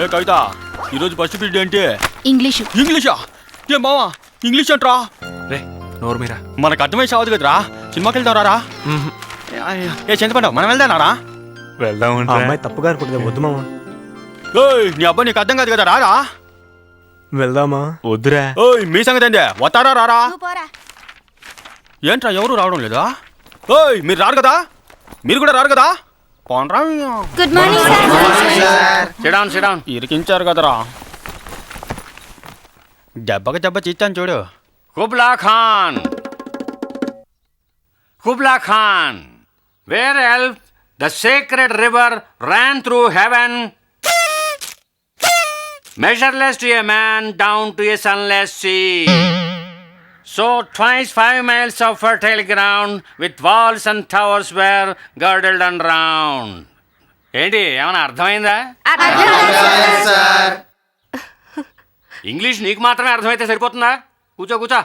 ఏ కవిత, ఈరోజు first period ఏంటి? English. ఇంగ్లీషా? ఏ మావా, ఇంగ్లీష్ అంటరా? రే నోరు మీరా, మనకు అర్థమై సావదు కదరా. సినిమాకి వెళ్తాం రారా? ఏ చింతపండు, మనం వెళ్దానారా? వెళ్దాం. అమ్మాయి తప్పుగా అనుకుంటుంది, వద్దు మామ. ఓయ్ నీ అబ్బాయి నీకు అర్థం కాదు కదా, రారా? వెళ్దామా? వద్దురా. ఓయ్ మీ సంగతి ఏందే, వస్తారా రారా? ఏంట్రా ఎవరు రావడం లేదా? ఓయ్ మీరు రారు కదా, మీరు కూడా రారు కదా? పోనరా. Good morning sir. సిడాన్ సిడాన్. ఇరికించారు కదరా. దెబ్బకి దెబ్బ చిచ్చాను చూడు. కుబ్లా Khan, కుబ్లా Khan, where else the sacred river ran through heaven, measureless to a man, down to a sunless sea. So twice 5 miles of fertile ground with walls and towers were girdled and round. ఏంటి ఏమైనా అర్థమైందా? English నీకు మాత్రమే అర్థమైతే సరిపోతుందా? కూర్చో కూర్చో.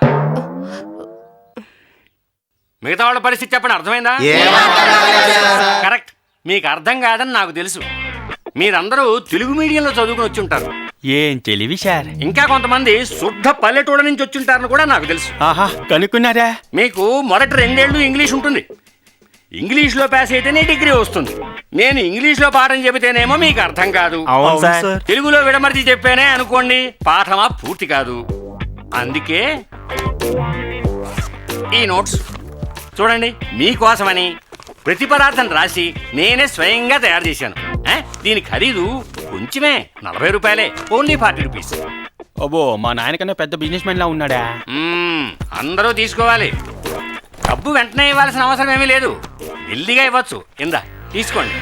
మిగతా వాళ్ళ పరిస్థితి చెప్పండి, అర్థమైందా? కరెక్ట్, మీకు అర్థం కాదని నాకు తెలుసు. మీరందరూ తెలుగు మీడియంలో చదువుకుని వచ్చి ఉంటారు. ఏం తెలివి సార్. ఇంకా కొంతమంది శుద్ధ పల్లెటూళ్ళ నుంచి వచ్చి ఉంటారని కూడా నాకు తెలుసు. ఆహా, కనుక్కున్నారా? మీకు మొదటి 2 ఏళ్ళు ఇంగ్లీష్ ఉంటుంది. ఇంగ్లీష్లో పాస్ అయితేనే డిగ్రీ వస్తుంది. నేను ఇంగ్లీష్లో పాఠం చెబితేనేమో మీకు అర్థం కాదు. అవును సార్. తెలుగులో విడమర్చి చెప్పానే అనుకోండి, పాఠమా పూర్తి కాదు. అందుకే ఈ నోట్స్ చూడండి, మీకోసమని ప్రతి పదార్థం రాసి నేనే స్వయంగా తయారు చేశాను. దీని ఖరీదు కొంచెమే, 40 రూపాయలే, ఓన్లీ 40 రూపీస్. అబ్బో, మా నాయనకన్నా పెద్ద బిజినెస్ మ్యాన్ లా ఉన్నాడా? అందరూ తీసుకోవాలి. డబ్బు వెంటనే ఇవ్వాల్సిన అవసరం ఏమీ లేదు, మెల్లిగా ఇవ్వచ్చు. ఇందా తీసుకోండి.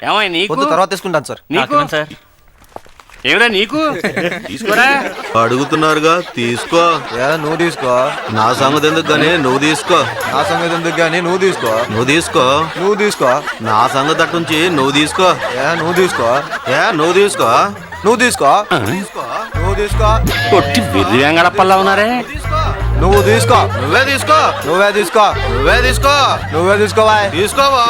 ఏమో నీకు తర్వాత తీసుకుంటాను సార్. నీకు సార్. ఏమిరా నీకు? తీసుకోరా. అడుగుతున్నారుగా, తీసుకో. నువ్వు తీసుకో. నా సంగతి ఎందుకు గానీ నువ్వు తీసుకో. నా సంగతి ఎందుకు కానీ నువ్వు తీసుకో. నువ్వు తీసుకో. నువ్వు తీసుకో. నా సంగతి అట్టుంచి నువ్వు తీసుకో. నువ్వు తీసుకో. నువ్వు తీసుకో. నువ్వు తీసుకో. నువ్వు తీసుకో. కొట్టి బిర్యాగడప్పల్లా ఉన్నారే. నువ్వు తీసుకో. నువ్వే తీసుకో. నువ్వే తీసుకో. నువ్వే తీసుకో. నువ్వే తీసుకోవా. తీసుకోవా.